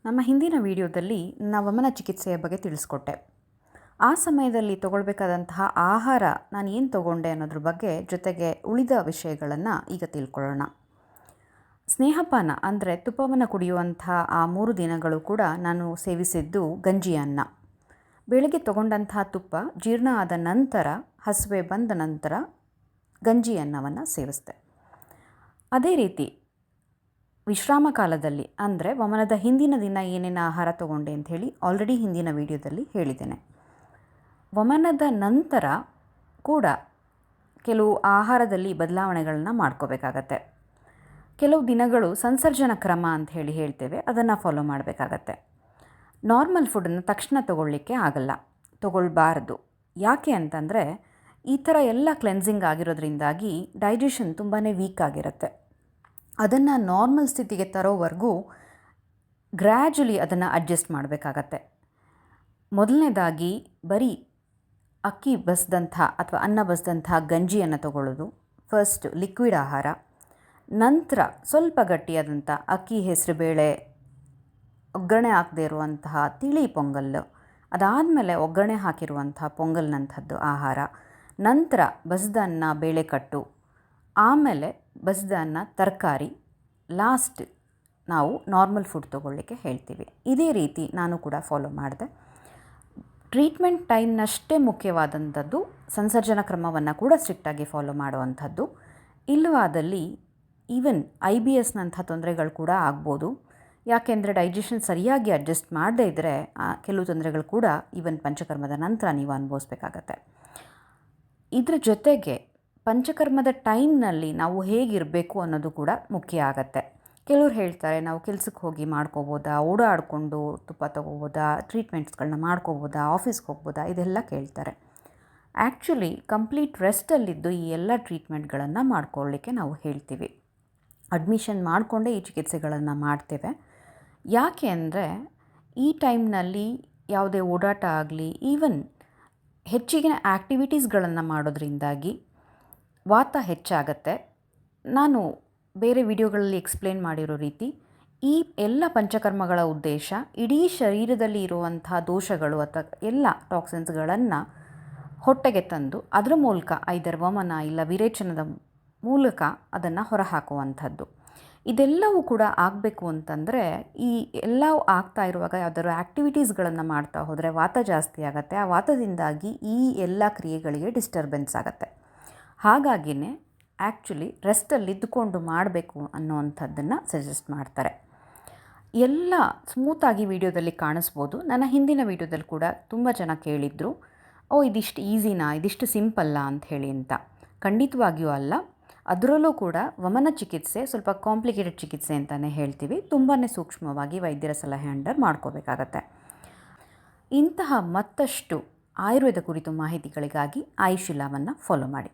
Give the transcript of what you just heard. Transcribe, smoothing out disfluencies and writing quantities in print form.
ನಮ್ಮ ಹಿಂದಿನ ವಿಡಿಯೋದಲ್ಲಿ ನಾನು ವಮನ ಚಿಕಿತ್ಸೆಯ ಬಗ್ಗೆ ತಿಳಿಸ್ಕೊಟ್ಟೆ. ಆ ಸಮಯದಲ್ಲಿ ತಗೊಳ್ಬೇಕಾದಂತಹ ಆಹಾರ ನಾನು ಏನು ತಗೊಂಡೆ ಅನ್ನೋದ್ರ ಬಗ್ಗೆ ಜೊತೆಗೆ ಉಳಿದ ವಿಷಯಗಳನ್ನು ಈಗ ತಿಳ್ಕೊಳ್ಳೋಣ. ಸ್ನೇಹಪಾನ ಅಂದರೆ ತುಪ್ಪವನ್ನು ಕುಡಿಯುವಂಥ ಆ 3 ದಿನಗಳು ಕೂಡ ನಾನು ಸೇವಿಸಿದ್ದು ಗಂಜಿ ಅನ್ನ. ಬೆಳಗ್ಗೆ ತಗೊಂಡಂತಹ ತುಪ್ಪ ಜೀರ್ಣ ಆದ ನಂತರ, ಹಸಿವೆ ಬಂದ ನಂತರ ಗಂಜಿ ಅನ್ನವನ್ನು ಸೇವಿಸಿದೆ. ಅದೇ ರೀತಿ ವಿಶ್ರಾಮ ಕಾಲದಲ್ಲಿ ಅಂದರೆ ವಮನದ ಹಿಂದಿನ ದಿನ ಏನೇನು ಆಹಾರ ತಗೊಂಡೆ ಅಂಥೇಳಿ ಆಲ್ರೆಡಿ ಹಿಂದಿನ ವಿಡಿಯೋದಲ್ಲಿ ಹೇಳಿದ್ದೇನೆ. ವಮನದ ನಂತರ ಕೂಡ ಕೆಲವು ಆಹಾರದಲ್ಲಿ ಬದಲಾವಣೆಗಳನ್ನ ಮಾಡ್ಕೋಬೇಕಾಗತ್ತೆ. ಕೆಲವು ದಿನಗಳು ಸಂಸರ್ಜನ ಕ್ರಮ ಅಂತ ಹೇಳ್ತೇವೆ, ಅದನ್ನು ಫಾಲೋ ಮಾಡಬೇಕಾಗತ್ತೆ. ನಾರ್ಮಲ್ ಫುಡ್ಡನ್ನು ತಕ್ಷಣ ತಗೊಳ್ಳಿಕ್ಕೆ ಆಗಲ್ಲ, ತಗೊಳ್ಬಾರ್ದು. ಯಾಕೆ ಅಂತಂದರೆ ಈ ಥರ ಎಲ್ಲ ಕ್ಲೆನ್ಸಿಂಗ್ ಆಗಿರೋದ್ರಿಂದಾಗಿ ಡೈಜೆಷನ್ ತುಂಬಾ ವೀಕ್ ಆಗಿರುತ್ತೆ. ಅದನ್ನು ನಾರ್ಮಲ್ ಸ್ಥಿತಿಗೆ ತರೋವರೆಗೂ ಗ್ರ್ಯಾಜುಲಿ ಅದನ್ನು ಅಡ್ಜಸ್ಟ್ ಮಾಡಬೇಕಾಗತ್ತೆ. ಮೊದಲನೇದಾಗಿ ಬರೀ ಅಕ್ಕಿ ಬಸಿದಂಥ ಅಥವಾ ಅನ್ನ ಬಸಿದಂಥ ಗಂಜಿಯನ್ನು ತಗೊಳ್ಳೋದು ಫಸ್ಟ್ ಲಿಕ್ವಿಡ್ ಆಹಾರ. ನಂತರ ಸ್ವಲ್ಪ ಗಟ್ಟಿಯಾದಂಥ ಅಕ್ಕಿ, ಹೆಸರುಬೇಳೆ, ಒಗ್ಗರಣೆ ಹಾಕದೇ ಇರುವಂತಹ ತಿಳಿ ಪೊಂಗಲ್ಲು, ಅದಾದಮೇಲೆ ಒಗ್ಗರಣೆ ಹಾಕಿರುವಂಥ ಪೊಂಗಲ್ನಂಥದ್ದು ಆಹಾರ. ನಂತರ ಬಸಿದ ಅನ್ನ, ಬೇಳೆಕಟ್ಟು, ಆಮೇಲೆ ಬಸಿದ ಅನ್ನ, ತರಕಾರಿ, ಲಾಸ್ಟ್ ನಾವು ನಾರ್ಮಲ್ ಫುಡ್ ತೊಗೊಳ್ಳಿಕ್ಕೆ ಹೇಳ್ತೀವಿ. ಇದೇ ರೀತಿ ನಾನು ಕೂಡ ಫಾಲೋ ಮಾಡಿದೆ. ಟ್ರೀಟ್ಮೆಂಟ್ ಟೈಮ್ನಷ್ಟೇ ಮುಖ್ಯವಾದಂಥದ್ದು ಸಂಸರ್ಜನ ಕ್ರಮವನ್ನು ಕೂಡ ಸ್ಟ್ರಿಕ್ಟಾಗಿ ಫಾಲೋ ಮಾಡುವಂಥದ್ದು. ಇಲ್ಲವಾದಲ್ಲಿ ಈವನ್ IBSನಂಥ ತೊಂದರೆಗಳು ಕೂಡ ಆಗ್ಬೋದು. ಯಾಕೆಂದರೆ ಡೈಜೆಷನ್ ಸರಿಯಾಗಿ ಅಡ್ಜಸ್ಟ್ ಮಾಡದೇ ಇದ್ದರೆ ಕೆಲವು ತೊಂದರೆಗಳು ಕೂಡ ಈವನ್ ಪಂಚಕರ್ಮದ ನಂತರ ನೀವು ಅನುಭವಿಸ್ಬೇಕಾಗತ್ತೆ. ಇದರ ಜೊತೆಗೆ ಪಂಚಕರ್ಮದ ಟೈಮ್ನಲ್ಲಿ ನಾವು ಹೇಗಿರಬೇಕು ಅನ್ನೋದು ಕೂಡ ಮುಖ್ಯ ಆಗತ್ತೆ. ಕೆಲವ್ರು ಹೇಳ್ತಾರೆ, ನಾವು ಕೆಲಸಕ್ಕೆ ಹೋಗಿ ಮಾಡ್ಕೋಬೋದಾ, ಓಡಾಡಿಕೊಂಡು ತುಪ್ಪ ತೊಗೋಬೋದಾ, ಟ್ರೀಟ್ಮೆಂಟ್ಸ್ಗಳನ್ನ ಮಾಡ್ಕೋಬೋದಾ, ಆಫೀಸ್ಗೆ ಹೋಗ್ಬೋದಾ, ಇದೆಲ್ಲ ಕೇಳ್ತಾರೆ. ಆ್ಯಕ್ಚುಲಿ ಕಂಪ್ಲೀಟ್ ರೆಸ್ಟಲ್ಲಿದ್ದು ಈ ಎಲ್ಲ ಟ್ರೀಟ್ಮೆಂಟ್ಗಳನ್ನು ಮಾಡ್ಕೊಳ್ಳಿಕ್ಕೆ ನಾವು ಹೇಳ್ತೀವಿ. ಅಡ್ಮಿಷನ್ ಮಾಡಿಕೊಂಡೇ ಈ ಚಿಕಿತ್ಸೆಗಳನ್ನು ಮಾಡ್ತೇವೆ. ಯಾಕೆ ಅಂದರೆ ಈ ಟೈಮ್ನಲ್ಲಿ ಯಾವುದೇ ಓಡಾಟ ಆಗಲಿ, ಈವನ್ ಹೆಚ್ಚಿನ ಆ್ಯಕ್ಟಿವಿಟೀಸ್ಗಳನ್ನು ಮಾಡೋದ್ರಿಂದಾಗಿ ವಾತ ಹೆಚ್ಚಾಗತ್ತೆ. ನಾನು ಬೇರೆ ವಿಡಿಯೋಗಳಲ್ಲಿ ಎಕ್ಸ್ಪ್ಲೇನ್ ಮಾಡಿರೋ ರೀತಿ ಈ ಎಲ್ಲ ಪಂಚಕರ್ಮಗಳ ಉದ್ದೇಶ ಇಡೀ ಶರೀರದಲ್ಲಿ ಇರುವಂಥ ದೋಷಗಳು ಅಥವಾ ಎಲ್ಲ ಟಾಕ್ಸಿನ್ಸ್ಗಳನ್ನು ಹೊಟ್ಟೆಗೆ ತಂದು ಅದರ ಮೂಲಕ ಐದರ್ ವಮನ ಇಲ್ಲ ವಿರೇಚನದ ಮೂಲಕ ಅದನ್ನು ಹೊರಹಾಕುವಂಥದ್ದು. ಇದೆಲ್ಲವೂ ಕೂಡ ಆಗಬೇಕು ಅಂತಂದರೆ ಈ ಎಲ್ಲವೂ ಆಗ್ತಾ ಇರುವಾಗ ಯಾವ್ದಾದ್ರು ಆ್ಯಕ್ಟಿವಿಟೀಸ್ಗಳನ್ನು ಮಾಡ್ತಾ ಹೋದರೆ ವಾತ ಜಾಸ್ತಿ ಆಗುತ್ತೆ. ಆ ವಾತದಿಂದಾಗಿ ಈ ಎಲ್ಲ ಕ್ರಿಯೆಗಳಿಗೆ ಡಿಸ್ಟರ್ಬೆನ್ಸ್ ಆಗುತ್ತೆ. ಹಾಗಾಗಿಯೇ ಆ್ಯಕ್ಚುಲಿ ರೆಸ್ಟಲ್ಲಿ ಇದ್ದುಕೊಂಡು ಮಾಡಬೇಕು ಅನ್ನೋವಂಥದ್ದನ್ನು ಸಜೆಸ್ಟ್ ಮಾಡ್ತಾರೆ. ಎಲ್ಲ ಸ್ಮೂತಾಗಿ ವಿಡಿಯೋದಲ್ಲಿ ಕಾಣಿಸ್ಬೋದು. ನನ್ನ ಹಿಂದಿನ ವಿಡಿಯೋದಲ್ಲಿ ಕೂಡ ತುಂಬ ಜನ ಕೇಳಿದ್ರು, ಇದಿಷ್ಟು ಈಸಿನಾ, ಇದಿಷ್ಟು ಸಿಂಪಲ್ಲ ಅಂಥೇಳಿ ಅಂತ. ಖಂಡಿತವಾಗಿಯೂ ಅಲ್ಲ. ಅದರಲ್ಲೂ ಕೂಡ ವಮನ ಚಿಕಿತ್ಸೆ ಸ್ವಲ್ಪ ಕಾಂಪ್ಲಿಕೇಟೆಡ್ ಚಿಕಿತ್ಸೆ ಅಂತಲೇ ಹೇಳ್ತೀವಿ. ತುಂಬಾ ಸೂಕ್ಷ್ಮವಾಗಿ ವೈದ್ಯರ ಸಲಹೆ ಅಂಡರ್ ಮಾಡ್ಕೋಬೇಕಾಗತ್ತೆ. ಇಂತಹ ಮತ್ತಷ್ಟು ಆಯುರ್ವೇದ ಕುರಿತು ಮಾಹಿತಿಗಳಿಗಾಗಿ ಆಯುಷಿಲಾವನ್ನು ಫಾಲೋ ಮಾಡಿ.